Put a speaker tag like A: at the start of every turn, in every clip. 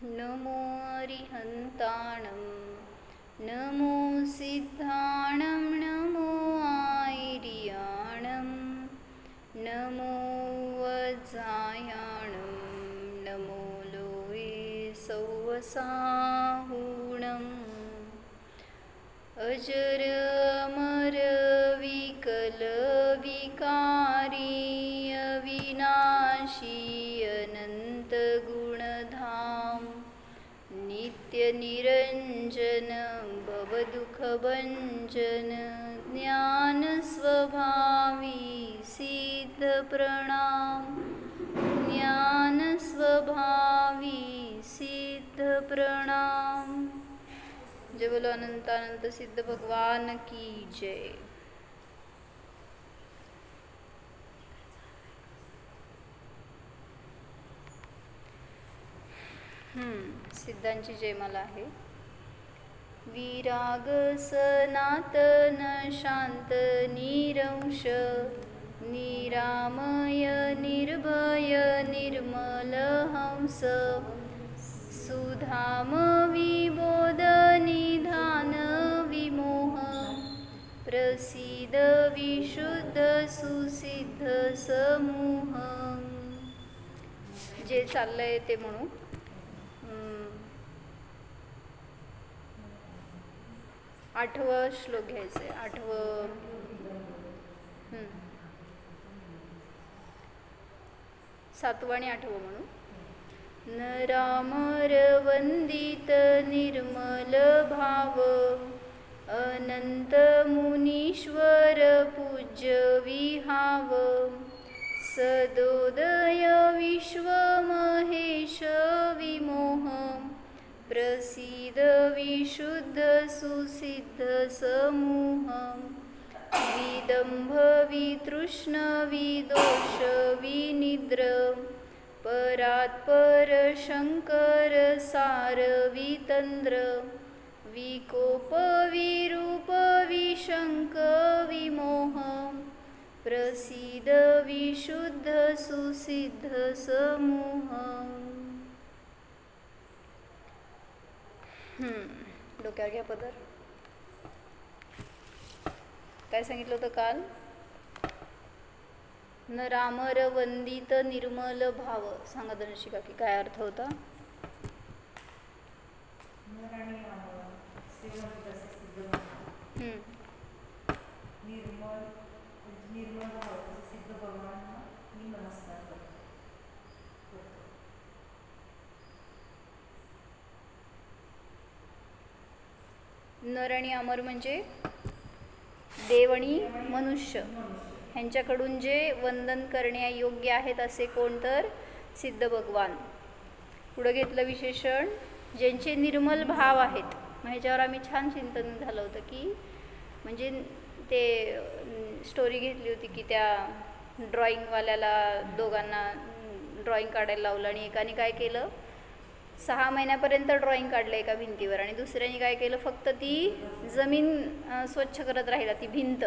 A: नमो अरिहन्ताणं नमो सिद्धाणं नमो आयर्याणं नमो वज्रायाणं नमो लोये सौवसाहुणम् अजर अमर विकल विकारी अविनाशी अनंत गुणधाम नित्य निरंजन भवदुःखभंजन ज्ञान स्वभावी सिद्ध प्रणाम ज्ञान स्वभावी सिद्ध प्रणाम। जय बोलो अनंतानंत सिद्ध भगवान की जय। सिद्धांची जयमाला आहे। विराग सनातन शांत निरंश निरामय निर्भय निर्मल हंस सुधाम विबोध निधान विमोह प्रसिद्ध विशुद्ध सुसिद्ध समूह। जे चाललंय ते म्हणू। आठवं श्लोक घ्यायचंय। आठवं सातवं आणि आठवं म्हणू। नरामर वंदित निर्मल भाव अनंत मुनीश्वर पूज्य विहाव सदोदय विश्व महेश विमोह प्रसिद्ध विशुद्ध सुसिद्ध समूह विदंभ वितृष्ण विदोष विनिद्र परात्पर शंकर सार वितंद्र विकोप विरूप विशंक विमोह प्रसिद्ध विशुद्ध सुसिद्ध समूह। डोक्यावर घ्या पदर। काय सांगितलं होतं काल? नरामर वंदित निर्मल भाव। सांगा दर्शिका की काय अर्थ होता? नर आणि अमर म्हणजे देव आणि मनुष्य ह्यांच्याकडून जे वंदन करण्यायोग्य आहेत असे कोण तर सिद्ध भगवान। पुढे घेतलं विशेषण ज्यांचे निर्मल भाव आहेत। मग ह्याच्यावर आम्ही छान चिंतन झालं होतं की म्हणजे ते स्टोरी घेतली होती की त्या ड्रॉइंगवाल्याला दोघांना ड्रॉइंग काढायला लावलं आणि एकाने काय केलं 6 महिन्यापर्यंत ड्रॉइंग काढलं एका भिंतीवर आणि दुसऱ्याने काय केलं फक्त ती जमीन स्वच्छ करत राहिला ती भिंत।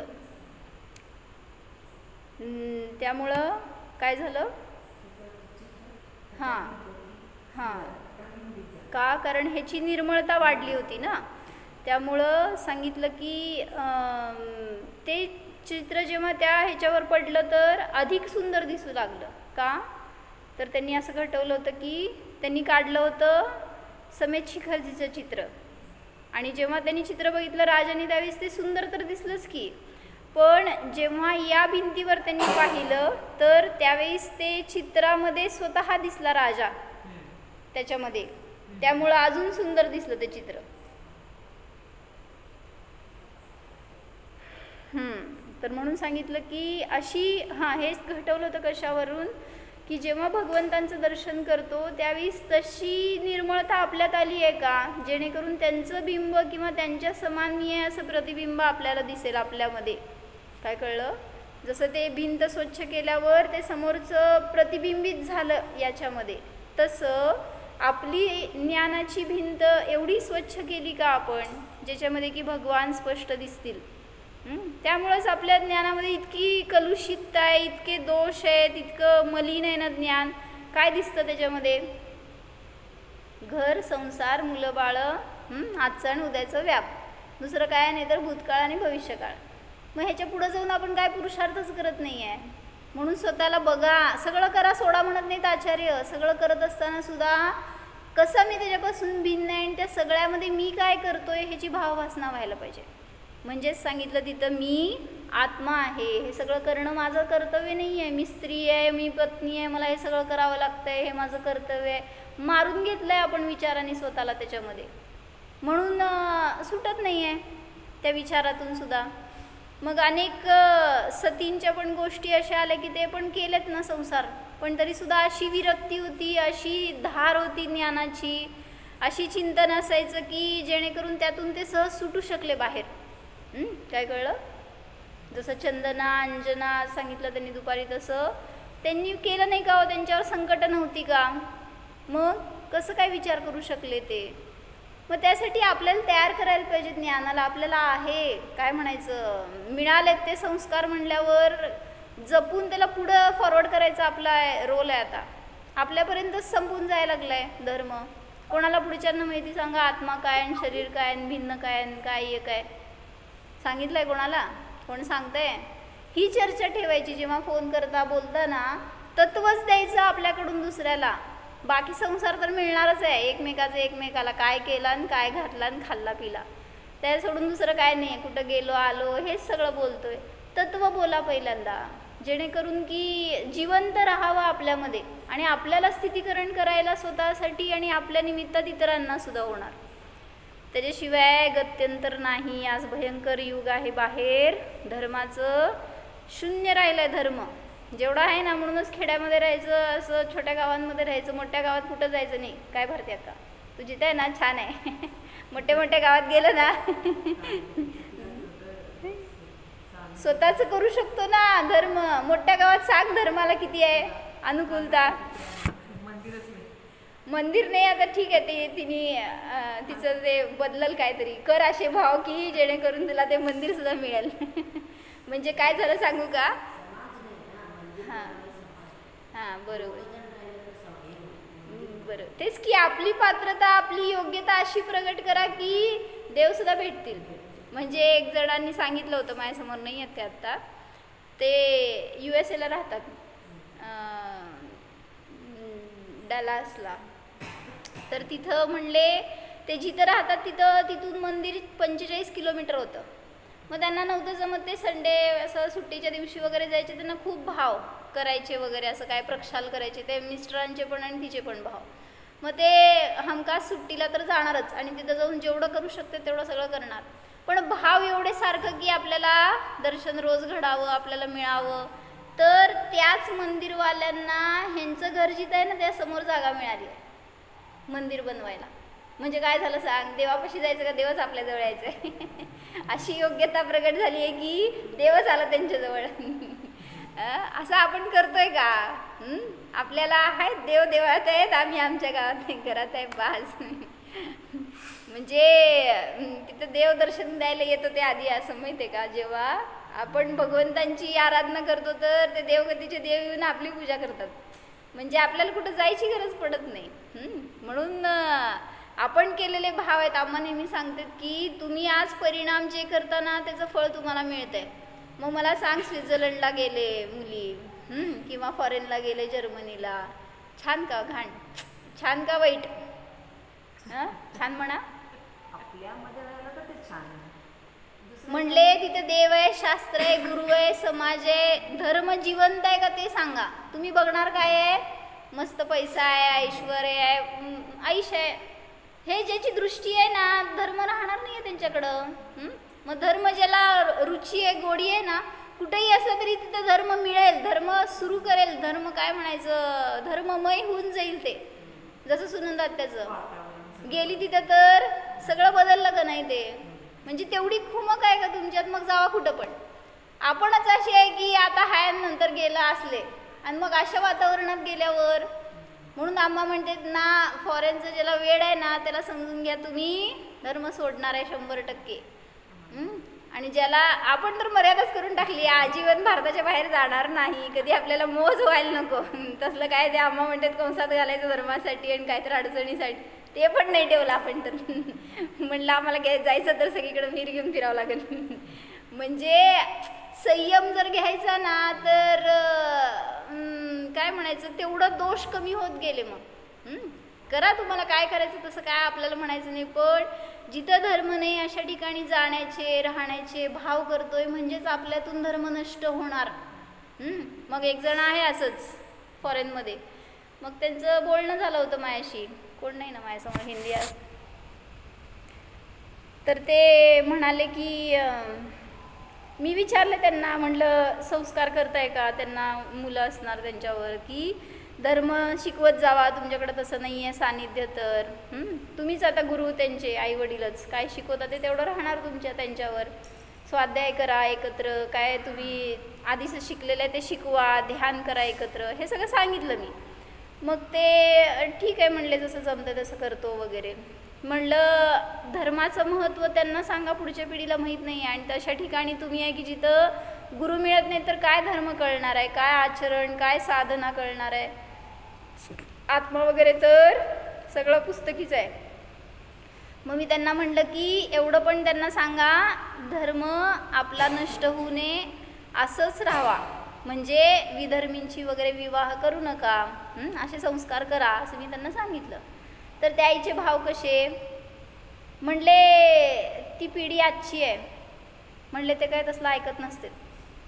A: त्यामुळं काय झालं? का? कारण ह्याची निर्मळता वाढली होती ना। त्यामुळं सांगितलं की ते चित्र जेव्हा त्या ह्याच्यावर पडलं तर अधिक सुंदर दिसू लागलं। का? तर त्यांनी असं घटवलं होतं की त्यांनी काढलं होतं समेत शिखरजीचं चित्र आणि जेव्हा त्यांनी चित्र बघितलं राजाने त्यावेळेस ते सुंदर तर दिसलंच की, पण जेव्हा या भिंतीवर त्यांनी पाहिलं तर त्यावेळेस ते चित्रामध्ये स्वतः दिसला राजा त्याच्यामध्ये। त्यामुळं अजून सुंदर दिसलं ते चित्र। तर म्हणून सांगितलं की अशी हेच घटवलं होतं कशावरून की जेव्हा भगवंतांचं दर्शन करतो त्यावेळेस तशी निर्मळता आपल्यात आली आहे का जेणेकरून त्यांचं बिंब किंवा त्यांच्या समानीय असं प्रतिबिंब आपल्याला दिसेल आपल्यामध्ये। काय कळलं? जसं ते भिंत स्वच्छ केल्यावर ते समोरचं प्रतिबिंबित झालं याच्यामध्ये, तसं आपली ज्ञानाची भिंत एवढी स्वच्छ केली का आपण ज्याच्यामध्ये की भगवान स्पष्ट दिसतील। त्यामुळेच आपल्या ज्ञानामध्ये इतकी कलुषितता आहे, इतके दोष आहेत, इतकं मलिन आहे ना ज्ञान। काय दिसतं त्याच्यामध्ये? घर संसार मुलं बाळं, आजचा आणि उद्याचं व्याप, दुसरं काय नाही तर भूतकाळ आणि भविष्यकाळ. मग ह्याच्या पुढं जाऊन आपण काय पुरुषार्थच करत नाही आहे. म्हणून स्वतःला बघा, सगळं करा सोडा म्हणत नाहीत आचार्य. सगळं करत असताना सुद्धा कसं मी त्याच्यापासून भिन्न आहे आणि त्या सगळ्यामध्ये मी काय करतोय ह्याची भावभासना व्हायला पाहिजे. म्हणजेच सांगितलं तिथं मी आत्मा आहे, हे सगळं करणं माझं कर्तव्य नाही आहे. मी स्त्री आहे, मी पत्नी आहे, मला हे सगळं करावं लागतं आहे, हे माझं कर्तव्य आहे. मारून घेतलं आहे आपण विचाराने स्वतःला त्याच्यामध्ये, म्हणून सुटत नाही आहे त्या विचारातून सुद्धा. मग अनेक सतींच्या पण गोष्टी अशा आल्या की ते पण केलेत ना संसार, पण तरीसुद्धा अशी विरक्ती होती, अशी धार होती ज्ञानाची, अशी चिंतन असायचं की जेणेकरून त्यातून ते सहज सुटू शकले बाहेर. काय कळलं? जसं चंदना अंजना सांगितलं त्यांनी दुपारी, तसं त्यांनी केलं नाही का हो? त्यांच्यावर संकट नव्हती का? मग कसं काय विचार करू शकले ते? मग त्यासाठी आपल्याला तयार करायला पाहिजे ज्ञानाला. आपल्याला आहे काय म्हणायचं, मिळालेत ते संस्कार म्हणल्यावर जपून त्याला पुढं फॉरवर्ड करायचा आपला रोल आहे. आता आपल्यापर्यंतच संपून जायला लागला आहे धर्म. कोणाला पुढच्यांना माहिती सांगा आत्मा काय आणि शरीर काय आणि भिन्न काय आणि काय एक आहे? सांगितलं आहे कोणाला? कोण सांगतंय? ही चर्चा ठेवायची जेव्हा फोन करता बोलता ना, तत्वच द्यायचं आपल्याकडून दुसऱ्याला. बाकी संसार तर मिळणारच आहे एकमेकाचं, एकमेकाला काय केला आणि काय घातला आणि खाल्ला पिला, त्या सोडून दुसरं काय नाही आहे. कुठं गेलो आलो हेच सगळं बोलतोय. तत्व बोला पहिल्यांदा, जेणेकरून की जिवंत राहावं आपल्यामध्ये आणि आपल्याला स्थितीकरण करायला स्वतःसाठी आणि आपल्या निमित्तात इतरांना सुद्धा होणार. त्याच्याशिवाय गत्यंतर नाही. आज भयंकर युग आहे बाहेर, धर्माचं शून्य राहिलं आहे धर्म जेवढा आहे ना. म्हणूनच खेड्यामध्ये राहायचं, असं छोट्या गावांमध्ये राहायचं, मोठ्या गावात कुठं जायचं नाही. काय भरते आता तू जिथं आहे ना छान आहे. मोठ्या मोठ्या गावात गेलं ना स्वतःच करू शकतो ना धर्म. मोठ्या गावात सांग धर्माला किती आहे अनुकूलता. मंदिर नाही आता ठीक आहे, ते तिचं ते बदलल काहीतरी, कर असे भाव की जेणेकरून तुला ते मंदिर सुद्धा मिळेल. म्हणजे काय झालं सांगू का? हां हां बरोबर बरोबर, तेच की आपली पात्रता आपली योग्यता अशी प्रगट करा की देवसुद्धा भेटतील. म्हणजे एक जणांनी सांगितलं होतं, माझ्यासमोर नाही आहेत ते आत्ता, ते USA ला राहतात, डॅलासला. तर तिथं म्हणले ते जिथं राहतात तिथून मंदिर 45 किलोमीटर होतं. मग त्यांना नव्हतं जमत, ते संडे असं सुट्टीच्या दिवशी वगैरे जायचे, त्यांना खूप भाव करायचे वगैरे, असं काय प्रक्षाल करायचे ते मिस्टरांचे पण आणि तिचे पण भाव. मग ते हमखास सुट्टीला तर जाणारच आणि तिथं जाऊन जेवढं करू शकते तेवढं सगळं करणार. पण भाव एवढे सारखं की आपल्याला दर्शन रोज घडावं, आपल्याला मिळावं. तर त्याच मंदिरवाल्यांना ह्यांचं घर जिथं आहे ना त्या समोर जागा मिळाली आहे मंदिर बनवायला. म्हणजे काय झालं सांग, देवापाशी जायचं का देवच आपल्याजवळ यायचं आहे. अशी योग्यता प्रगट झाली आहे की देवच आला त्यांच्याजवळ. असं आपण करतोय का? आपल्याला आहेत देव देवात आहेत, आम्ही आमच्या गावात घरात आहे बास. म्हणजे तिथं देव दर्शन द्यायला येतो ते आधी असं माहिती आहे का, जेव्हा आपण भगवंतांची आराधना करतो तर ते देवगतीचे देव येऊन आपली पूजा करतात. म्हणजे आपल्याला कुठं जायची गरज पडत नाही. म्हणून आपण केलेले भाव आहेत. आम्हा नेहमी सांगतात की तुम्ही आज परिणाम जे करताना त्याचं फळ तुम्हाला मिळतंय. मग मला सांग, स्वित्झर्लंडला गेले मुली किंवा फॉरेनला गेले जर्मनीला, छान का घाण, छान का वाईट? छान म्हणा. म्हणले तिथे देव आहे, शास्त्र आहे, गुरु आहे, समाज आहे, धर्म जिवंत आहे का ते सांगा. तुम्ही बघणार काय आहे? मस्त पैसा आहे, ऐश्वर्य आहे, आयुष्य आहे, हे ज्याची दृष्टी आहे ना धर्म राहणार नाही आहे त्यांच्याकडं. मग धर्म ज्याला रुची आहे, गोडी आहे ना, कुठेही असलं तरी तिथं धर्म मिळेल, धर्म सुरू करेल, धर्म काय म्हणायचं धर्ममय होऊन जाईल. ते जसं सुनंदात त्याचं गेली तिथं तर सगळं बदललं का नाही ते. म्हणजे तेवढी खुमक आहे का तुमच्यात? मग जावा कुठं पण. आपणच अशी आहे की आता हाय नंतर गेला असले आणि मग अशा वातावरणात गेल्यावर. म्हणून आम्हा म्हणते ना, फॉरेनचं ज्याला वेळ आहे ना त्याला समजून घ्या तुम्ही धर्म सोडणार आहे 100%. आणि ज्याला आपण तर मर्यादाच करून टाकली, आजीवन भारताच्या बाहेर जाणार नाही, कधी आपल्याला मोज व्हायला नको. तसलं काय ते आम्हा म्हणतात कंसात घालायचं धर्मासाठी आणि काहीतरी अडचणीसाठी, ते पण नाही ठेवलं आपण तर. म्हणलं आम्हाला जायचं तर सगळीकडे विहीर घेऊन फिरावं लागेल. म्हणजे संयम जर घ्यायचा ना तर काय म्हणायचं, तेवढं दोष कमी होत गेले. मग करा तुम्हाला काय करायचं तसं, काय आपल्याला म्हणायचं नाही. पण जिथं धर्म नाही अशा ठिकाणी जाण्याचे राहण्याचे भाव करतोय म्हणजेच आपल्यातून धर्म नष्ट होणार. मग एक जण आहे असंच फॉरेनमध्ये, मग त्यांचं बोलणं झालं होतं माझ्याशी, कोण नाही ना माझ्यासमोर हिंदी आहे, तर ते म्हणाले की मी विचारलं त्यांना, म्हटलं संस्कार करताय का, त्यांना मुलं असणार त्यांच्यावर, की धर्म शिकवत जावा, तुमच्याकडे तसं नाही आहे सानिध्य, तर तुम्हीच आता गुरु त्यांचे आई वडीलच, काय शिकवता ते तेवढं राहणार तुमच्या त्यांच्यावर. स्वाध्याय करा एकत्र, काय तुम्ही आधीच शिकलेलं आहे ते शिकवा, ध्यान करा एकत्र, हे सगळं सांगितलं मी. मग ते ठीक आहे म्हणले, जसं जमतं तसं करतो वगैरे. म्हणलं धर्माचं महत्त्व त्यांना सांगा, पुढच्या पिढीला माहीत नाही. आणि तशा ठिकाणी तुम्ही आहे की जिथं गुरु मिळत नाही, तर काय धर्म कळणार आहे, काय आचरण, काय साधना कळणार आहे, आत्मा वगैरे तर सगळं पुस्तकीच आहे. मग मी त्यांना म्हटलं की एवढं पण त्यांना सांगा, धर्म आपला नष्ट होऊ नये असंच राहावा, म्हणजे विधर्मींची वगैरे विवाह करू नका, असे संस्कार करा, असं मी त्यांना सांगितलं. तर त्या आईचे भाव कसे, म्हणले ती पिढी आजची आहे, म्हणले ते काय तसलं ऐकत नसते.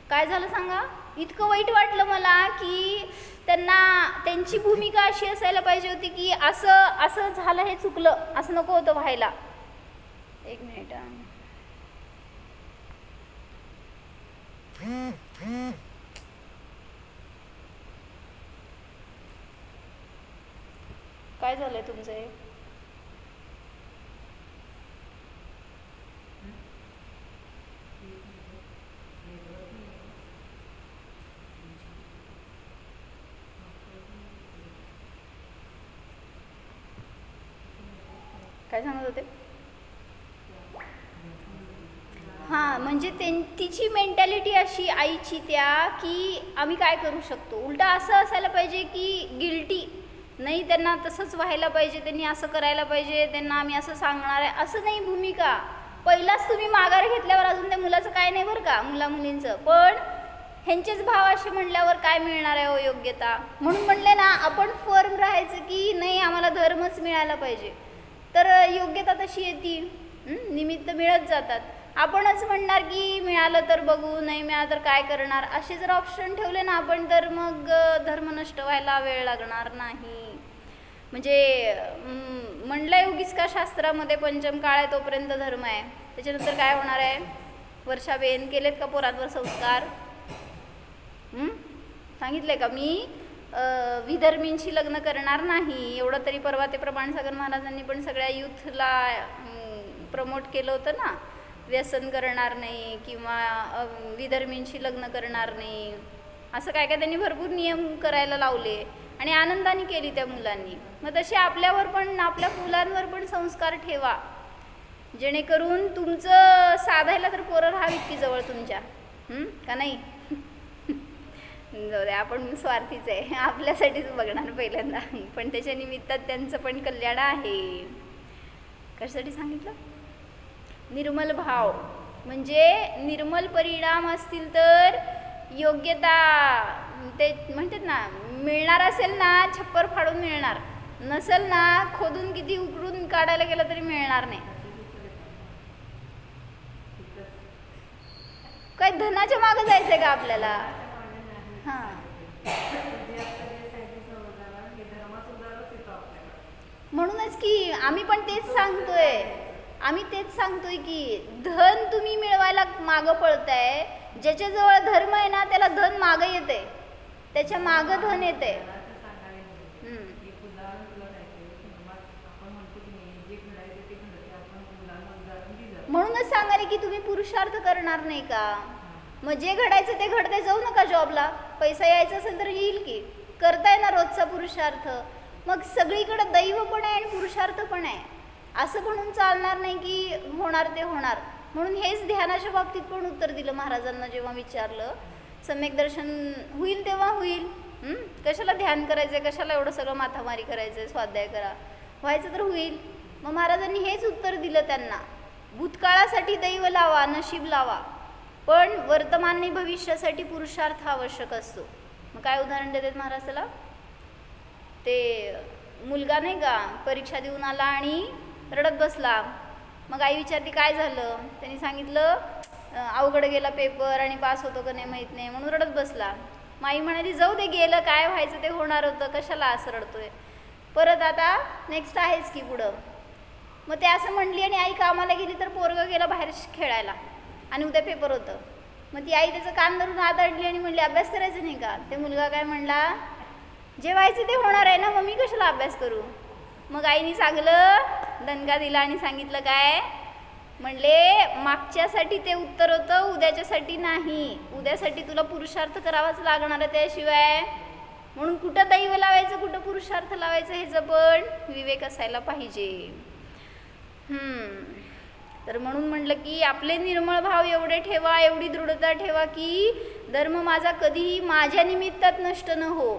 A: काय झालं सांगा, इतकं वाईट वाटलं मला की त्यांना त्यांची भूमिका अशी असायला पाहिजे होती की असं असं झालं, हे चुकलं, असं नको होतं व्हायला. एक मिनिट, काय झालंय तुमचं हे? काय सांगत होते? हां, म्हणजे तिची मेंटॅलिटी अशी आईची त्या, की आम्ही काय करू शकतो. उलटा असं असायला पाहिजे की गिल्टी नाही, त्यांना तसंच व्हायला पाहिजे, त्यांनी असं करायला पाहिजे, त्यांना आम्ही असं सांगणार आहे, असं नाही भूमिका. पहिलाच तुम्ही माघार घेतल्यावर अजून त्या मुलाचं काय नाही बरं का, मुला मुलींचं, पण ह्यांचेच भाव असे म्हणल्यावर काय मिळणार आहे हो योग्यता. म्हणून म्हणले ना, आपण फर्म राहायचं की नाही आम्हाला धर्मच मिळायला पाहिजे, तर योग्यता तशी येते, निमित्त मिळत जातात. आपणच म्हणणार की मिळालं तर बघू, नाही मिळालं तर काय करणार, असे जर ऑप्शन ठेवले ना आपण, तर मग धर्म नष्ट व्हायला वेळ लागणार नाही. म्हणजे म्हणलंय उगीच का शास्त्रामध्ये पंचम काळ आहे तोपर्यंत धर्म आहे, त्याच्यानंतर काय होणार आहे. वर्षाबेन केलेत का पोरांवर संस्कार, सांगितले का मी विधर्मींशी लग्न करणार नाही, एवढं तरी परवा ते प्रमाण सागर महाराजांनी पण सगळ्या युथला प्रमोट केलं होतं ना, व्यसन करणार नाही किंवा विधर्मींशी लग्न करणार नाही, असं काय काय त्यांनी भरपूर नियम करायला लावले आणि आनंदाने केली त्या मुलांनी. मग तसे आपल्यावर पण, आपल्या मुलांवर पण संस्कार ठेवा, जेणेकरून तुमचं साधायला तर पोरं राहावीत की जवळ तुमच्या, का नाही. जाऊ दे, आपण स्वार्थीच आहे, आपल्यासाठीच बघणार पहिल्यांदा, पण त्याच्या निमित्तात त्यांचं पण कल्याण आहे. कशासाठी सांगितलं, निर्मल भाव, म्हणजे निर्मल परिणाम असतील तर योग्यता, ते म्हणतात ना, मिळणार असेल ना छप्पर फाडून मिळणार, नसेल ना खोदून किती उकळून काढायला गेलं तरी मिळणार नाही. काय धनाच्या मागं जायचंय का आपल्याला. हां, म्हणूनच की आम्ही पण तेच सांगतोय की धन तुम्ही मिळवायला मागं पळताय, ज्याच्याजवळ धर्म आहे ना त्याला धन मागं येते, त्याच्या मागं धन येते. म्हणूनच सांगाले की तुम्ही पुरुषार्थ करणार नाही का, मग जे घडायचं ते घडते, जाऊ नका जॉबला, पैसा यायचा असेल तर येईल की, करताय ना रोजचा पुरुषार्थ. मग सगळीकडे दैव पण आहे आणि पुरुषार्थ पण आहे, असं म्हणून चालणार नाही की होणार ते होणार. म्हणून हेच ध्यानाच्या बाबतीत पण उत्तर दिलं महाराजांना. जेव्हा विचारलं सम्यक दर्शन होईल तेव्हा होईल, कशाला ध्यान करायचं आहे, कशाला एवढं सगळं माथामारी करायचं आहे, स्वाध्याय करा, व्हायचं तर होईल. मग महाराजांनी हेच उत्तर दिलं त्यांना, भूतकाळासाठी दैव लावा, नशीब लावा, पण वर्तमान आणि भविष्यासाठी पुरुषार्थ आवश्यक असतो. मग काय उदाहरण देतात महाराज त्याला, ते मुलगा नाही का परीक्षा देऊन आला आणि रडत बसला. मग आई विचारली काय झालं, त्यांनी सांगितलं अवघड गेला पेपर आणि पास होतो का नाही माहीत नाही म्हणून रडत बसला. माई म्हणाली जाऊ दे, गेलं, काय व्हायचं ते होणार होतं, कशाला असं रडतोय, परत आता नेक्स्ट आहेच की पुढं. मग ते असं म्हणली आणि आई कामाला गेली तर पोरगं गेला बाहेर खेळायला आणि उद्या पेपर होतं. मग ती आई त्याचं कान धरून आदळली आणि म्हणली अभ्यास करायचं नाही का. ते मुलगा काय म्हणला, जे व्हायचं ते होणार आहे ना, मग मी कशाला अभ्यास करू. मग आईने चांगलं दणका दिला आणि सांगितलं काय, म्हणले मागच्यासाठी ते उत्तर होतं, उद्याच्यासाठी नाही. उद्यासाठी तुला पुरुषार्थ करावाच लागणार आहे त्याशिवाय. म्हणून कुठं दैव लावायचं, कुठं पुरुषार्थ लावायचं ह्याचं पण विवेक असायला पाहिजे. तर म्हणून म्हटलं की आपले निर्मळ भाव एवढे ठेवा, एवढी दृढता ठेवा की धर्म माझा कधीही माझ्या निमित्तात नष्ट न हो,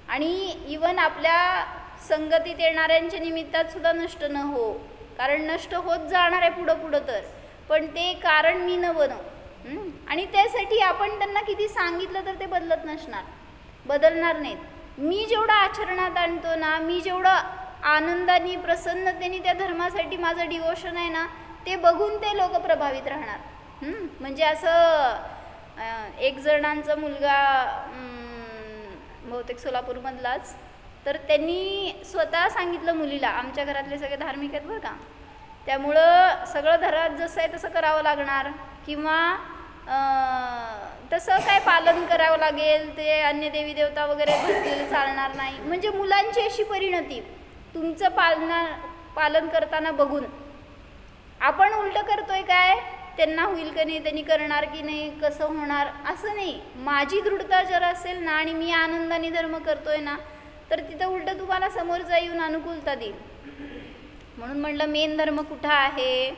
A: आणि इवन आपल्या संगतीत येणाऱ्यांच्या निमित्तात सुद्धा नष्ट न हो. कारण नष्ट होत जाणार आहे पुढं पुढं तर, पण ते कारण मी न बनव. आणि त्यासाठी आपण त्यांना किती सांगितलं तर ते बदलणार नाहीत. मी जेवढं आचरणात आणतो ना, मी जेवढं आनंदाने प्रसन्नतेने त्या धर्मासाठी माझं डिवोशन आहे ना, ते बघून ते लोक प्रभावित राहणार. म्हणजे असं एक जणांचा मुलगा बहुतेक सोलापूरमधलाच, तर त्यांनी स्वतः सांगितलं मुलीला, आमच्या घरातले सगळे धार्मिक आहेत बरं का, त्यामुळं सगळं घरात जसं आहे तसं करावं लागणार, किंवा तसं काय पालन करावं लागेल, ते अन्य देवी देवता वगैरे भजलेलं चालणार नाही. म्हणजे मुलांची अशी परिणती तुमचं पालन करताना बघून आपण उलटं करतोय काय, त्यांना होईल का नाही, त्यांनी करणार की नाही, कसं होणार, असं नाही. माझी दृढता जर असेल ना आणि मी आनंदाने धर्म करतोय ना, तर तिथं उलटं तुम्हाला समोरचा येऊन अनुकूलता देईल. म्हणून म्हटलं मेन धर्म कुठं आहे,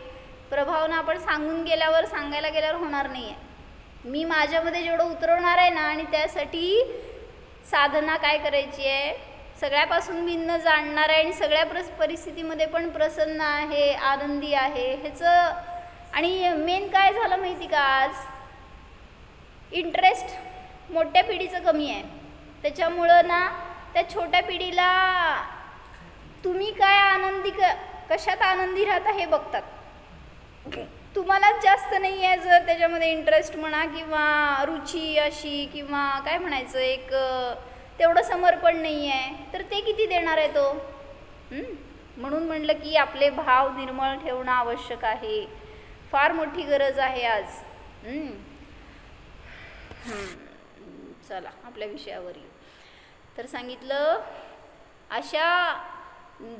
A: प्रभावनं आपण सांगायला गेल्यावर होणार नाही आहे. मी माझ्यामध्ये जेवढं उतरवणार आहे ना, आणि त्यासाठी साधना काय करायची आहे, सगळ्यापासून भिन्न जाणणार आहे आणि सगळ्या परिस्थितीमध्ये पण प्रसन्न आहे, आनंदी आहे ह्याचं. आणि मेन काय झालं माहिती का, आज इंटरेस्ट मोठ्या पिढीचं कमी आहे, त्याच्यामुळं ना त्या छोट्या पिढीला तुम्ही काय कशात आनंदी राहता हे बघतात. तुम्हालाच जास्त नाही आहे जर त्याच्यामध्ये इंटरेस्ट म्हणा, किंवा रुची अशी, किंवा काय म्हणायचं एक तेवढं समर्पण नाही आहे, तर ते किती देणार आहे तो. म्हणून म्हणलं की आपले भाव निर्मळ ठेवणं आवश्यक आहे, फार मोठी गरज आहे आज. चला आपल्या विषयावर येऊ. तर सांगितलं अशा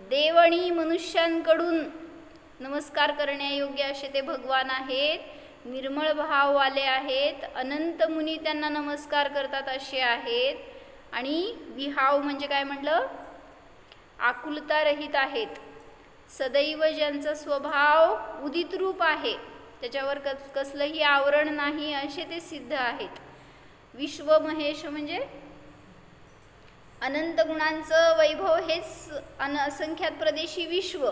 A: देव आणि मनुष्यांकडून नमस्कार करण्यायोग्य असे ते भगवान आहेत, निर्मळ भाववाले आहेत, अनंत मुनी त्यांना नमस्कार करतात असे आहेत, आणि विहाव म्हणजे काय म्हटलं, आकुलता रहित आहेत, सदैव ज्यांचा स्वभाव उदित रूप आहे, त्याच्यावर कसलंही आवरण नाही असे ते सिद्ध आहेत. विश्व महेश म्हणजे अनंत गुणांचं वैभव हेच असंख्यात प्रदेशी विश्व,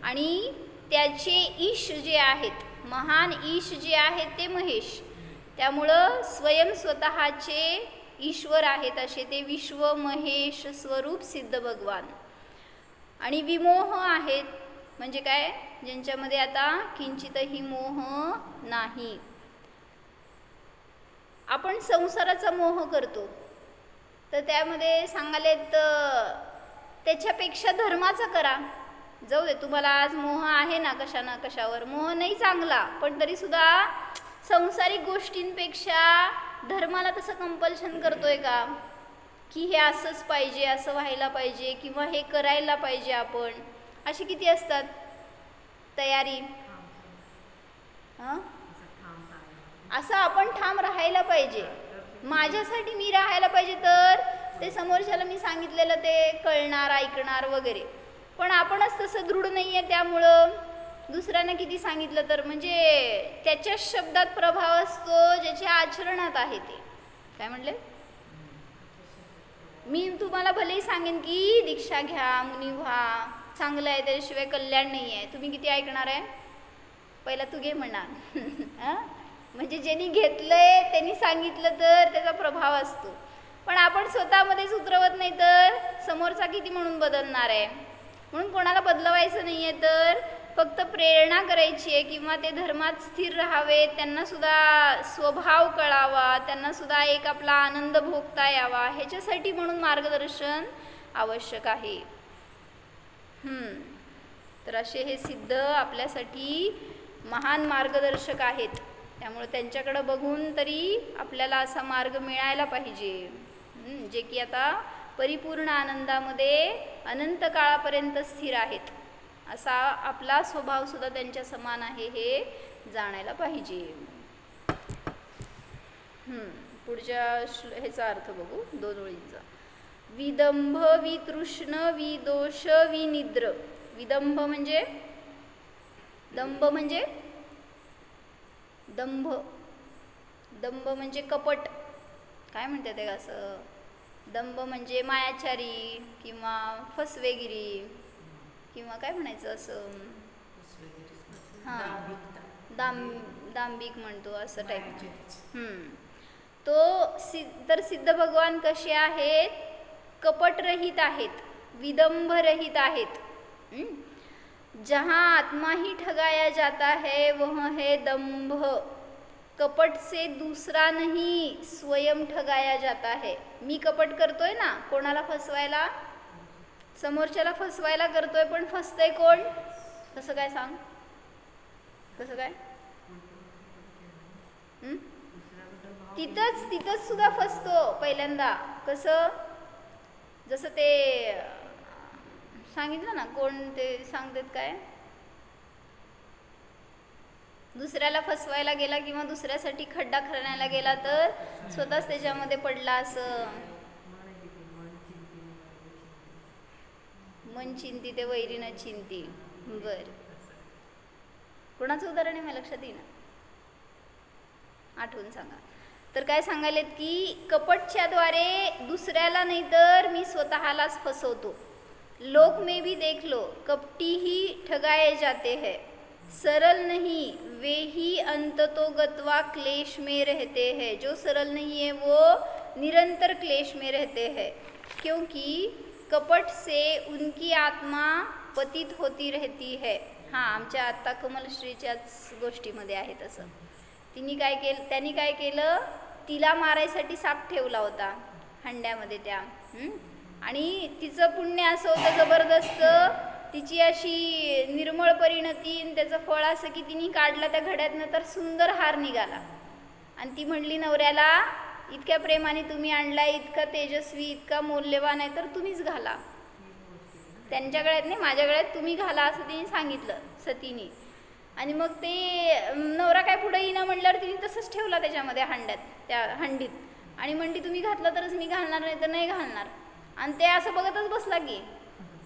A: आणि त्याचे ईश जे आहेत, महान ईश जे आहेत ते महेश, त्यामुळं स्वयं स्वतःचे ईश्वर आहेत असे ते विश्व महेश स्वरूप सिद्ध भगवान. आणि विमोह आहेत म्हणजे काय, ज्यांच्यामध्ये आता किंचितही मोह नाही. आपण संसाराचा मोह करतो, तर त्यामध्ये सांगालेत त्याच्यापेक्षा धर्माचा करा. जाऊ दे, तुम्हाला आज मोह आहे ना कशावर, मोह नाही चांगला, पण तरीसुद्धा सांसारिक गोष्टींपेक्षा धर्माला तसं कंपल्शन करतोय का, की हे असंच पाहिजे, असं व्हायला पाहिजे, किंवा हे करायला पाहिजे आपण, अशी किती असतात तयारी. असं आपण ठाम राहायला पाहिजे, माझ्यासाठी मी राहायला पाहिजे, तर ते समोरच्याला मी सांगितलेलं ते कळणार, ऐकणार वगैरे. पण आपणच तसं दृढ नाही आहे, त्यामुळं दुसऱ्यांना किती सांगितलं तर म्हणजे त्याच्या शब्दात प्रभाव असतो ज्याच्या आचरणात आहे ते. काय म्हणले? मी तुम्हाला भलेही सांगेन की दीक्षा घ्या, मुनी व्हा, चांगलं आहे, त्याच्याशिवाय कल्याण नाही आहे. तुम्ही किती ऐकणार आहे? पहिला तू घे म्हणा. म्हणजे ज्यांनी घेतलंय त्यांनी सांगितलं तर त्याचा प्रभाव असतो. पण आपण स्वतःमध्येच उतरवत नाही तर समोरचा किती म्हणून बदलणार आहे. म्हणून कोणाला बदलवायचं नाही आहे, तर फक्त प्रेरणा करायची आहे किंवा ते धर्मात स्थिर राहावे, त्यांनासुद्धा स्वभाव कळावा, त्यांनासुद्धा एक आपला आनंद भोगता यावा, ह्याच्यासाठी म्हणून मार्गदर्शन आवश्यक आहे. तर असे हे सिद्ध आपल्यासाठी महान मार्गदर्शक आहेत. त्यामुळे त्यांच्याकडे बघून तरी आपल्याला असा मार्ग मिळायला पाहिजे, जे की आता परिपूर्ण आनंदामध्ये अनंत काळापर्यंत स्थिर आहेत. असा आपला स्वभावसुद्धा त्यांच्या समान आहे हे जाणायला पाहिजे. पुढच्या ह्याचा अर्थ बघू, 2 ओळींचा. विदंभ, वितृष्ण, विदोष, विनिद्र. विदंभ म्हणजे दंभ म्हणजे दंभ म्हणजे कपट. काय म्हणतात ते असं? दंभ म्हणजे मायाचारी किंवा फसवेगिरी किंवा काय म्हणायचं असं, हां दांभिक म्हणतो असं टाईप. तर सिद्ध भगवान कसे आहेत? कपटरहित आहेत, विदंभरहित आहेत. जहाँ आत्मा ही ठगाया जाता है वह है दंभ. कपट से दूसरा नहीं, स्वयं ठगाया जाता है. मी कपट करतोय ना कोणाला फसवायला, समोरच्याला फसवायला करतोय, पण फसतंय कोण? कसं काय सांग? कसं काय? तिथंच सुद्धा फसतो पहिल्यांदा. कसं? जसं ते सांगितलं ना, कोण ते सांगतात काय, दुसऱ्याला फसवायला गेला किंवा दुसऱ्यासाठी खड्डा खणायला गेला तर स्वतःच त्याच्यामध्ये पडला. असं मन चिंती ते वैरी न चिंती. बर, कोणाचं उदाहरण आहे मला लक्षात येईना, आठवून सांगा. तर काय सांगायलेत की कपटच्या द्वारे दुसऱ्याला नाही तर मी स्वतःलाच फसवतो. लोक में भी देख लो, कपटी ही ठगाए जाते हैं, सरल नहीं वे ही अंत तो गत्वा क्लेश में रहते हैं. जो सरल नहीं है वो निरंतर क्लेश में रहते हैं, क्योंकि कपट से उनकी आत्मा पतित होती रहती है. हां, आमच्या आत्ता कमलश्रीच्याच गोष्टीमध्ये आहे तसं. त्यांनी काय केलं, तिला मारायसाठी साप ठेवला होता हंड्यामध्ये त्या. आणि तिचं पुण्य असं होतं जबरदस्त, तिची अशी निर्मळ परिणती आणि त्याचं फळ असं की तिने काढला त्या घड्यातनं तर सुंदर हार निघाला. आणि ती म्हणली नवऱ्याला, इतक्या प्रेमाने तुम्ही आणलाय, इतका तेजस्वी, इतका मौल्यवान आहे, तर तुम्हीच घाला. त्यांच्या गळ्यात नाही, माझ्या गळ्यात तुम्ही घाला असं तिने सांगितलं सतीने. आणि मग ते नवरा काय पुढे येईना म्हटल्यावर तिने तसंच ठेवला त्याच्यामध्ये हंड्यात, त्या हंडीत. आणि म्हणली तुम्ही घातलं तरच मी घालणार, नाही तर नाही घालणार. आणि ते असं बघतच बसला की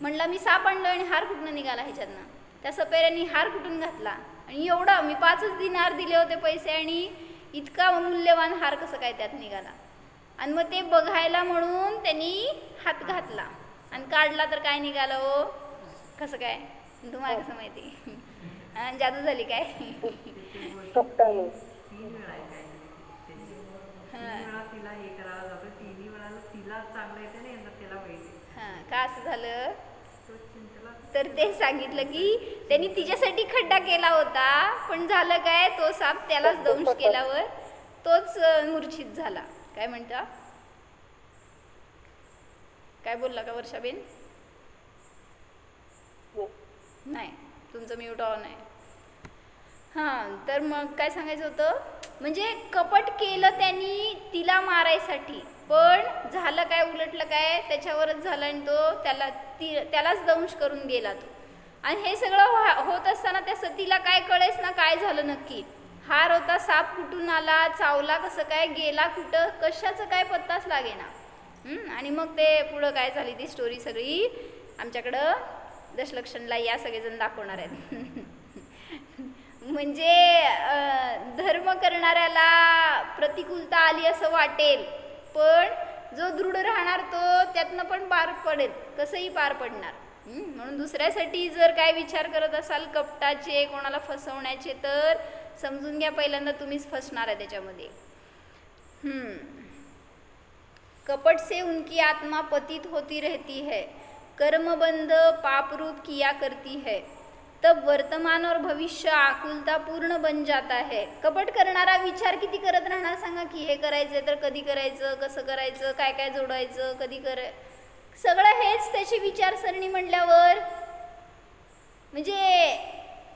A: म्हणला मी साप आणलं आणि हार कुठनं निघाला ह्याच्यातनं. त्या सपेऱ्यांनी हार कुठून घातला, आणि एवढा मी 5 दिनार दिले होते पैसे आणि इतका मूल्यवान हार कसं काय त्यात निघाला. आणि मग ते बघायला म्हणून त्यांनी हात घातला आणि काढला तर काय निघालं हो, कसं काय तुम्हाला कसं माहिती? जादू झाली काय? का असं झालं तर ते सांगितलं की त्यांनी तिच्यासाठी खड्डा केला होता, पण झालं काय, तो साप त्यालाच दंश केल्यावर तोच मूर्छित झाला. काय म्हणता? काय बोलला का वर्षाबेन? नाही, तुमचं म्यूट ऑन आहे. हां, तर मग काय सांगायचं होतं, म्हणजे कपट केलं त्यांनी तिला मारायसाठी, पण झालं काय, उलटलं काय, त्याच्यावरच झालं आणि तो त्यालाच दंश करून गेला तो. आणि हे सगळं होत असताना त्या सतीला काय कळेस ना काय झालं नक्की. हार होता, साप कुठून आला, चावला कसं काय, गेला कुठं, कशाचं काय पत्ताच लागेना. आणि मग ते पुढं काय झाली ती स्टोरी सगळी आमच्याकडं दशलक्षणला या सगळेजण दाखवणार आहेत. म्हणजे धर्म करणाऱ्याला प्रतिकूलता आली असं वाटेल, पण जो दृढ राहणार तो त्यातनं पण पार पडेल, कसंही पार पडणार. म्हणून दुसऱ्यासाठी जर काय विचार करत असाल कपटाचे, कोणाला फसवण्याचे, तर समजून घ्या पहिल्यांदा तुम्हीच फसणार आहे त्याच्यामध्ये. कपट से उनकी आत्मा पतित होती रहती है, कर्मबंध पापरूप किया करती है, तब वर्तमान और भविष्य आकुलता पूर्ण बन जाता है. कपट करणारा विचार किती करत राहणार सांगा की, हे करायचं तर कधी करायचं, कसं करायचं, काय काय जोडायचं, कधी सगळं हेच त्याची विचारसरणी म्हणल्यावर. म्हणजे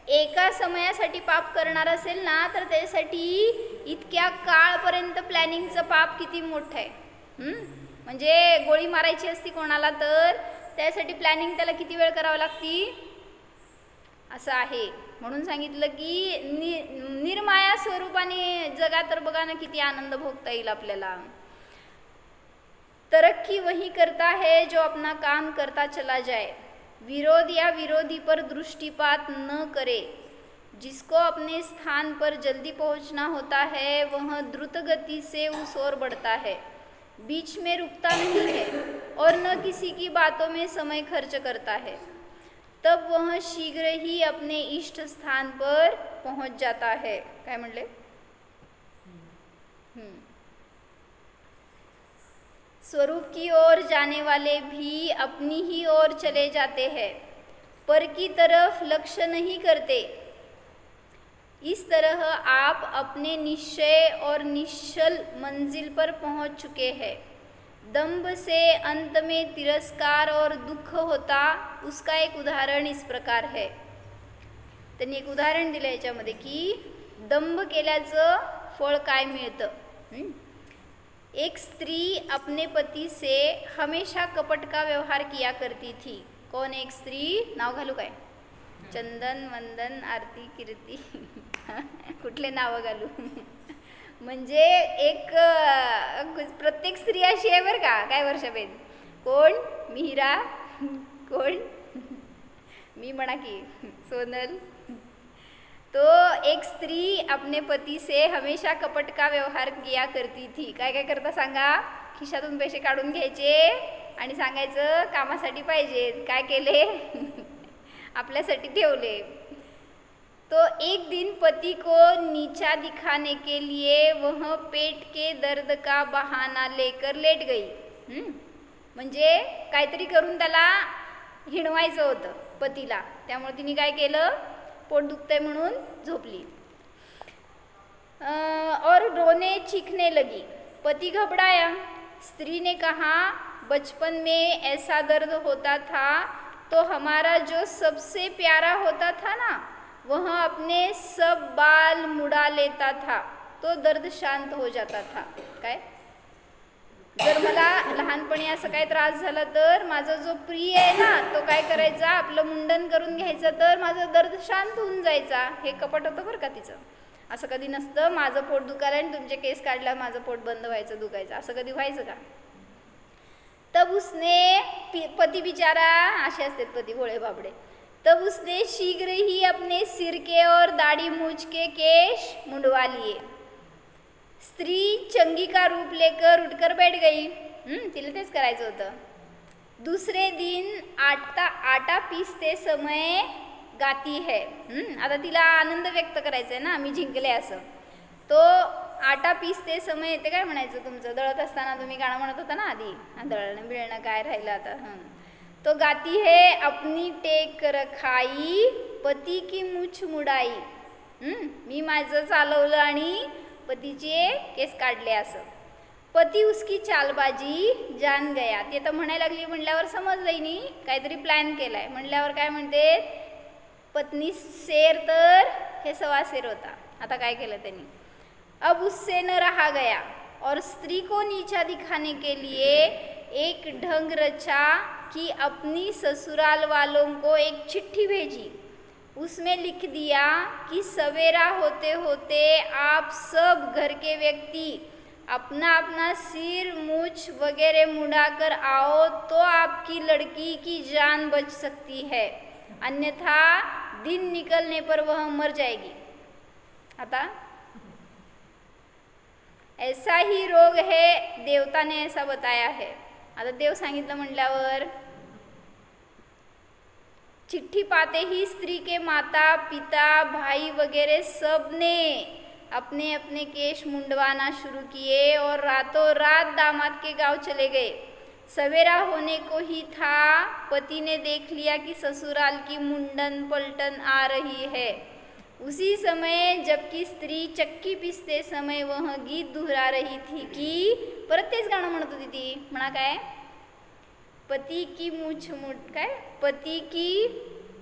A: एका समयासाठी पाप करणार असेल ना, तर त्यासाठी इतक्या काळपर्यंत प्लॅनिंगचं पाप किती मोठं आहे. म्हणजे गोळी मारायची असती कोणाला तर त्यासाठी प्लॅनिंग त्याला किती वेळ करावं लागती असं आहे. म्हणून सांगितलं की निर्माया स्वरूपाने जगा तर बघा ना किती आनंद भोगता येईल आपल्याला. तरक्की वही करता है जो अपना काम करता चला जाए, विरोध या विरोधी पर दृष्टिपात न करे. जिसको अपने स्थान पर जल्दी पहुंचना होता है वह द्रुत गति से उस ओर बढ़ता है, बीच में रुकता नहीं है और न किसी की बातों में समय खर्च करता है. तब वह शीघ्र ही अपने इष्ट स्थान पर पहुंच जाता है. काय म्हणले? स्वरूप की ओर जाने वाले भी अपनी ही ओर चले जाते हैं, पर की तरफ लक्ष्य नहीं करते. इस तरह आप अपने निश्चय और निश्चल मंजिल पर पहुंच चुके हैं. दंभ से अंत में तिरस्कार और दुख होता, उसका एक उदाहरण इस प्रकार है. त्यांनी एक उदाहरण दिलं याच्यामध्ये की दंभ केल्याचं फळ काय मिळतं. एक स्त्री अपने पति से हमेशा कपट का व्यवहार किया करती थी. कौन एक स्त्री? नाव घालू काय? चंदन, वंदन, आरती, कीर्ती, कुठले नाव घालू? म्हणजे एक प्रत्येक स्त्री अशी आहे बरं का. काय वर्षाबेन? कोण? मिहिरा? कोण? मी म्हणा की सोनल. तो एक स्त्री अपने पति से हमेशा कपट का व्यवहार किया करती थी. काय काय करता सांगा? खिशातून पैसे काढून घ्यायचे आणि सांगायचं कामासाठी पाहिजे. काय केले? आपल्यासाठी ठेवले. तो एक दिन पति को नीचा दिखाने के लिए वह पेट के दर्द का बहाना लेकर लेट गई. म्हणजे काहीतरी करून त्याला हिणवायचं होतं पतीला, त्यामुळे तिने काय केलं, पोट दुखतंय म्हणून झोपली. और रोने चीखने लगी. पति घबराया. स्त्री ने कहा, बचपन में ऐसा दर्द होता था तो हमारा जो सबसे प्यारा होता था ना, वह अपने सब बाल मुड़ा लेता था, तो दर्द शांत हो जाता था. काय? जर मला लहानपणी असं काही त्रास झाला तर माझा जो प्रिय आहे ना, तो काय करायचा, आपलं मुंडन करून घ्यायचं तर माझं दर्द शांत होऊन जायचा. हे कपट होतं बरं का तिचं. असं कधी नसतं माझं पोट दुखायला आणि तुमचे केस काढला माझं पोट बंद व्हायचं, दुखायचं, असं कधी व्हायचं का? तब उसने, पति बिचारा असे असते पति भोळे बाबडे, तब उसने शीघ्र ही अपने सिर के और दाढ़ी मूछ के केश मुंडवा लिए. स्त्री चंगी का रूप लेकर उठकर बैठ गई. तिला तेच करायचं होतं. दूसरे दिन आटा पीसते समय गाती है. आता तिला आनंद व्यक्त करायचा आहे ना, मी जिंकले असं. तो आटा पीसते समय येते काय म्हणायचं तुमचं, दळत असताना तुम्ही गाणं म्हणत होता ना आधी, दळणं बिळणं काय राहिलं आता. तो गाती है अपनी टेक रखाई, पती की मूछ मुडाई. मी माझं चालवलं आणि पतीचे केस काढले असं. पती उसकी चालबाजी जान गया. ती आता म्हणायला लागली म्हणल्यावर समजलंय नाही, काहीतरी प्लॅन केलाय म्हणल्यावर काय म्हणते, पत्नी शेर तर हे सवा शेर होता. आता काय केलं त्यांनी, अब उससे न रहा गया और स्त्री को नीचा दिखाने के लिए एक ढंग रचा कि अपनी ससुराल वालों को एक चिट्ठी भेजी. उसमें लिख दिया कि सवेरा होते होते आप सब घर के व्यक्ति अपना अपना सिर मूछ वगैरह मुड़ाकर आओ तो आपकी लड़की की जान बच सकती है, अन्यथा दिन निकलने पर वह मर जाएगी. आता ऐसा ही रोग है, देवता ने ऐसा बताया है. आता देव सांगितलं म्हटल्यावर चिट्ठी पाते ही स्त्री के माता पिता भाई वगैरह सब ने अपने अपने केश मुंडवाना शुरू किए और रातों रात दामाद के गांव चले गए. सवेरा होने को ही था, पति ने देख लिया कि ससुराल की मुंडन पलटन आ रही है. उसी समय जबकि स्त्री चक्की पिसते समय वह गीत दोहरा रही थी की परत तेच गाणं म्हणत होती ती. म्हणा काय, पति की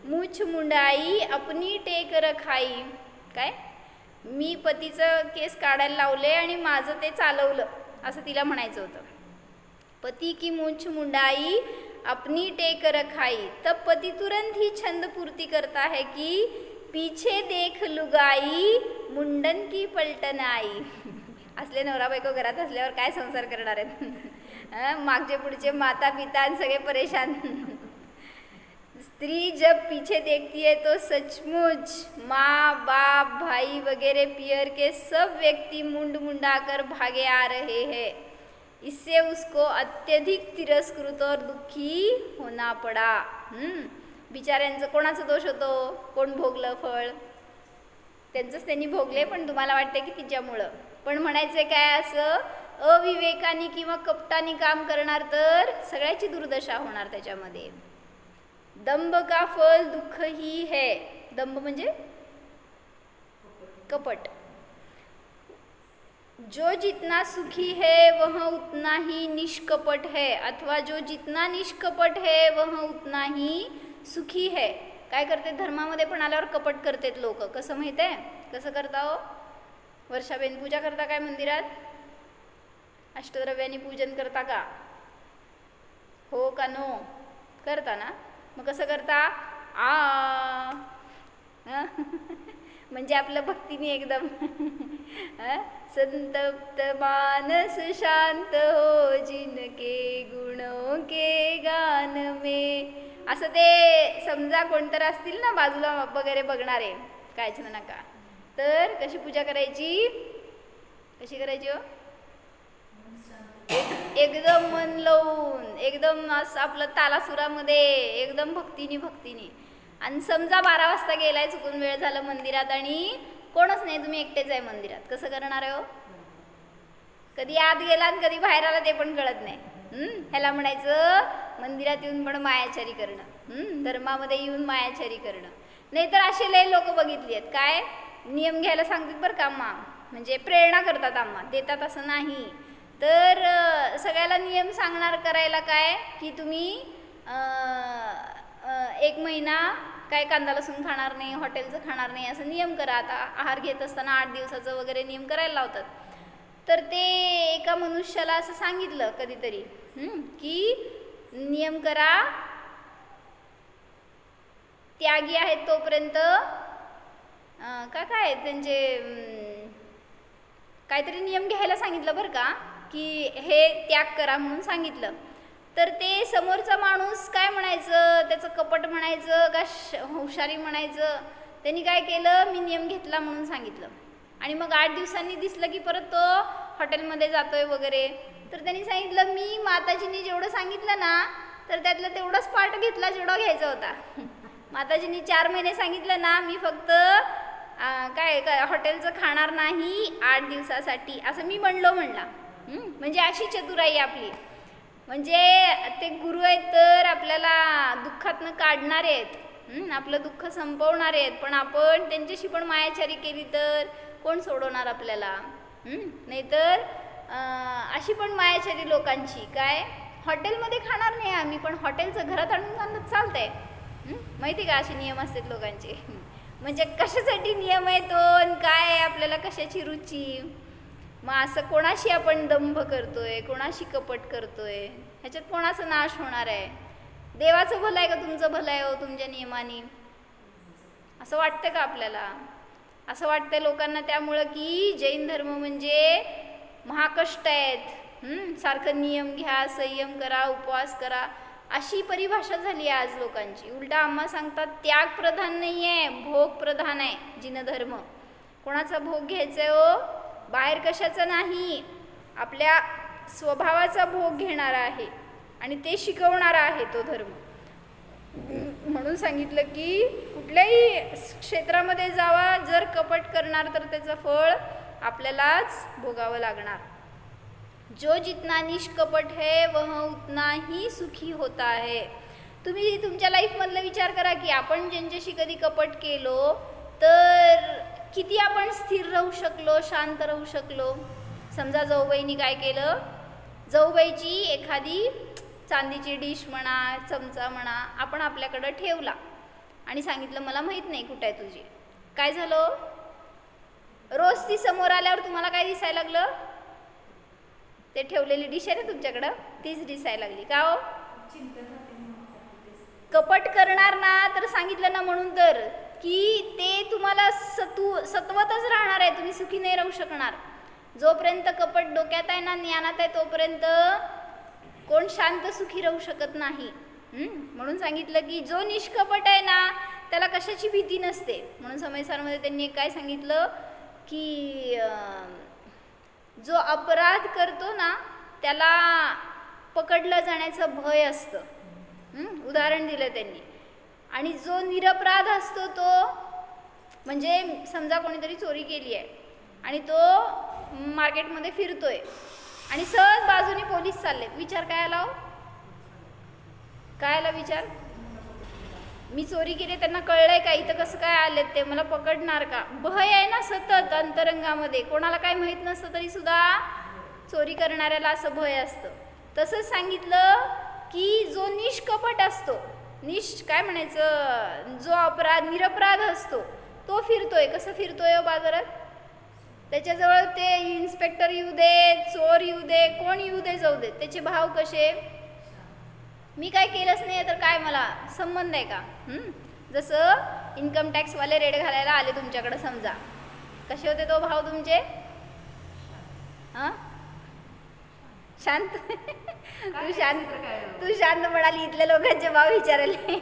A: मूछ मुंडाई अपनी टेक रखाई. काय, मी पतीचं केस काढायला लावले आणि माझं ते चालवलं असं तिला म्हणायचं होतं. पति की मूछ मुंडाई अपनी टेक रखाई. तब पति तुरंत ही छंद पूर्ति करता है कि पीछे देख लुगाई मुंडन की पलटन आई. असले नवरा बायको घरात असल्यावर काय संसार करणार आहेत. मागचे पुढचे माता पिता सगळे परेशान. स्त्री जब पीछे देखती है तो सचमुच माँ बाप भाई वगैरह पियर के सब व्यक्ति मुंड मुंडाकर भागे आ रहे हैं. इससे उसको अत्यधिक तिरस्कृत और दुखी होना पड़ा. बिचाऱ्यांचं कोणाचं दोष होतो, कोण भोगलं फळ, त्यांचंच त्यांनी भोगले, पण तुम्हाला वाटते की तिच्यामुळं. पण म्हणायचं काय, असं अविवेकानी किंवा कपटानी काम करणार तर सगळ्याची दुर्दशा होणार त्याच्यामध्ये. दंभ का फल दुःख ही है. दंभ म्हणजे कपट. जो जितना सुखी है वह उतना ही निष्कपट है, अथवा जो जितना निष्कपट है वह उतना ही सुखी है. काय करते, धर्मामध्ये पण आल्यावर कपट करतात लोक. कसं माहिती आहे, कसं करता हो? वर्षाबेन पूजा करता काय मंदिरात? अष्टद्रव्यांनी पूजन करता का? हो का नो? करता ना. मग कसं करता? म्हणजे आपलं भक्तीने एकदम संतप्त मानस शांत हो जिनके गुणों के गान में. असं ते समजा कोणतर असतील ना बाजूला वगैरे बघणारे, कायच नका, तर कशी पूजा करायची, कशी करायची हो? एकदम मन लावून, एकदम असं आपलं तालासुरामध्ये एकदम भक्तीने. आणि समजा 12 वाजता गेलाय, चुकून वेळ झाला मंदिरात आणि कोणच नाही, तुम्ही एकटेच आहे मंदिरात, कसं करणार आहे हो? कधी आत गेला आणि कधी बाहेर आला ते पण कळत नाही. ह्याला म्हणायचं मंदिरात येऊन पण मायाचारी करणं, धर्मामध्ये येऊन मायाचारी करणं. नाहीतर असे लय लोक बघितली आहेत, काय नियम घ्यायला सांगतात बरं का आम्हा, म्हणजे प्रेरणा करतात आम्हा, देतात असं नाही. तर सगळ्याला नियम सांगणार करायला काय की तुम्ही 1 महिना काय कांदा लसूण खाणार नाही, हॉटेलचं खाणार नाही, असं नियम करा. आता आहार घेत असताना 8 दिवसाचं वगैरे नियम करायला लावतात. तर ते एका मनुष्याला असं सांगितलं कधीतरी की नियम करा, त्यागी आहेत तोपर्यंत काय त्यांचे काहीतरी नियम घ्यायला सांगितलं बरं का, की हे त्याग करा म्हणून सांगितलं. तर ते समोरचा माणूस काय म्हणायचं, त्याचं कपट म्हणायचं का हुशारी म्हणायचं, त्यांनी काय केलं, मी नियम घेतला म्हणून सांगितलं. आणि मग 8 दिवसांनी दिसलं की परत तो हॉटेलमध्ये जातोय वगैरे. तर त्यांनी सांगितलं, मी माताजींनी जेवढं सांगितलं ना, तर त्यातलं तेवढंच पार्ट घेतला जेवढा घ्यायचा होता. माताजींनी 4 महिने सांगितलं ना, मी फक्त काय हॉटेलचं खाणार नाही 8 दिवसासाठी, असं मी म्हणला. म्हणजे अशी चतुराई आपली. म्हणजे ते गुरु आहेत तर आपल्याला दुःखातनं काढणारे आहेत, आपलं दुःख संपवणारे आहेत. पण आपण त्यांच्याशी पण मायाचारी केली तर कोण सोडवणार आपल्याला? नाहीतर अशी पण मायाचारी लोकांची, काय हॉटेलमध्ये खाणार नाही आम्ही, पण हॉटेलचं घरात आणून आणत चालतंय. माहिती का असे नियम असतात लोकांचे. म्हणजे कशासाठी नियम आहे तो, काय आपल्याला कशाची रुची. मग असं कोणाशी आपण दंभ करतोय, कोणाशी कपट करतोय, ह्याच्यात कोणाचा नाश होणार आहे? देवाचं भलं आहे का तुमचं भलं आहे हो तुमच्या नियमाने? असं वाटतं का आपल्याला? असं वाटतं लोकांना त्यामुळं की जैन धर्म म्हणजे महाकष्ट आहेत, सारखं नियम घ्या, संयम करा, उपवास करा, अशी परिभाषा झाली आहे आज लोकांची. उलटा आम्हा सांगतात त्याग प्रधान नाही आहे, भोग प्रधान आहे जिन धर्म. कोणाचा भोग घ्यायचा आहे हो? बाहेर कशाचा नाही, आपल्या स्वभावाचा भोग घेणारा आहे आणि ते शिकवणारा आहे तो धर्म. म्हणून सांगितलं की कुठल्याही क्षेत्रामध्ये जावा, जर कपट करणार तर त्याचं फळ आपल्यालाच भोगावं लागणार. जो जितना निष्कपट है वह उतना ही सुखी होता है. तुम्ही तुमच्या लाईफमधला विचार करा की आपण ज्यांच्याशी कधी कपट केलो तर किती आपण स्थिर राहू शकलो, शांत राहू शकलो. समजा जाऊबाईनी काय केलं, जाऊबाईची एखादी चांदीची डिश म्हणा, चमचा म्हणा, आपण आपल्याकडं ठेवला आणि सांगितलं मला माहीत नाही कुठं आहे तुझी. काय झालं, रोज ती समोर आल्यावर तुम्हाला काय दिसायला लागलं, ते ठेवलेली डिश आहे ना तुमच्याकडं तीच दिसायला लागली. का हो? कपट करणार ना तर सांगितलं ना म्हणून तर की ते तुम्हाला सत्वतच राहणार आहे, तुम्ही सुखी नाही राहू शकणार. जोपर्यंत कपट डोक्यात आहे ना, ज्ञानात आहे, तोपर्यंत कोण शांत सुखी राहू शकत नाही. म्हणून सांगितलं की जो निष्कपट आहे ना त्याला कशाची भीती नसते. म्हणून समयसारमध्ये त्यांनी काय सांगितलं की जो अपराध करतो ना त्याला पकडलं जाण्याचं भय असतं. उदाहरण दिलं त्यांनी. आणि जो निरपराध असतो तो म्हणजे समजा कोणीतरी चोरी केली आहे आणि तो मार्केटमध्ये फिरतोय आणि सहज बाजूने पोलीस चाललेत, विचार काय आला हो? काय आला विचार, मी चोरी केली, त्यांना कळलंय का इथं कसं काय आलेत ते, मला पकडणार का, भय आहे ना सतत अंतरंगामध्ये. कोणाला काय माहीत नसतं तरी सुद्धा चोरी करणाऱ्याला असं भय असतं. तसंच सांगितलं की जो निष्कपट असतो, काय म्हणायचं, जो निरपराध असतो तो फिरतोय. कसं फिरतोय हो बाजारात, त्याच्याजवळ ते इन्स्पेक्टर येऊ दे, चोर येऊ दे, कोण येऊ दे, जाऊ दे, त्याचे भाव कसे, मी काय केलंच नाही तर काय मला संबंध आहे का. जसं इन्कम टॅक्सवाले रेड घालायला आले तुमच्याकडं समजा, कसे होते तो भाव तुमचे, शांत तू शांत म्हणाली, इथल्या लोकांचे भाव विचारले.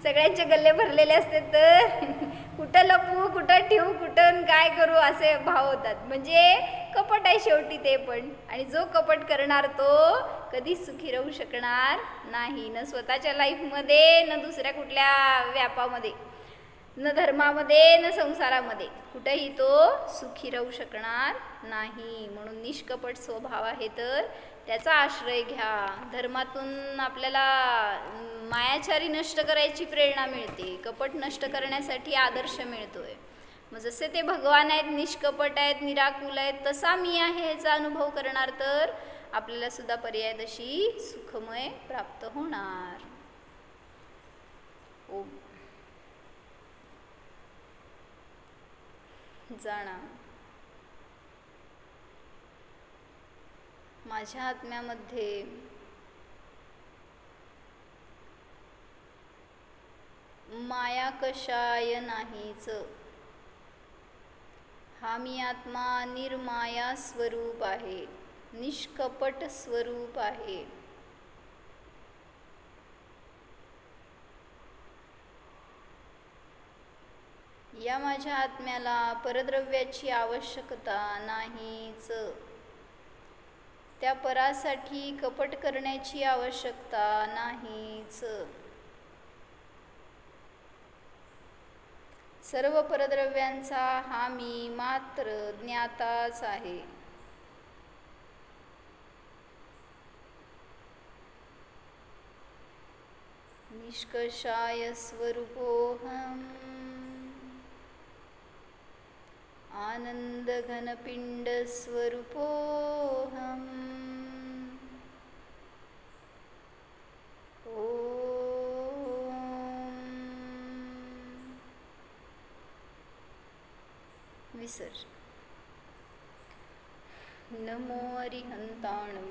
A: सगळ्यांचे गल्ले भरलेले असते तर कुठं लपवू, कुठं ठेवू, कुठं काय करू असे भाव होतात. म्हणजे कपट आहे शेवटी ते पण. आणि जो कपट करणार तो कधीच सुखी राहू शकणार नाही, न स्वतःच्या लाईफमध्ये, न दुसऱ्या कुठल्या व्यापामध्ये, न धर्मामध्ये, न संसारामध्ये, कुठेही तो सुखी राहू शकणार नाही. म्हणून निष्कपट स्वभाव आहे तर त्याचा आश्रय घ्या. धर्मातून आपल्याला मायाचारी नष्ट करायची प्रेरणा मिळते, कपट नष्ट करण्यासाठी आदर्श मिळतोय. मग जसे ते भगवान आहेत, निष्कपट आहेत, निराकुल आहेत, तसा मी आहे याचा अनुभव करणार तर आपल्याला सुद्धा पर्यायदशी सुखमय प्राप्त होणार. ओम. जाणा माझ्या आत्म्यामध्ये माया कशाय नाहीच. हा मी आत्मा निर्माया स्वरूप आहे, निष्कपट स्वरूप आहे. या माझ्या आत्म्याला परद्रव्याची आवश्यकता नाहीच. त्या परासाठी कपट करण्याची आवश्यकता नाहीच. सर्व परद्रव्यांचा हा मी मात्र ज्ञाताच आहे. निष्कषाय स्वरूपोऽहम् आनंद घनपिंड स्वरूपोऽहम्. विसर्जन. नमो अरिहंताणं.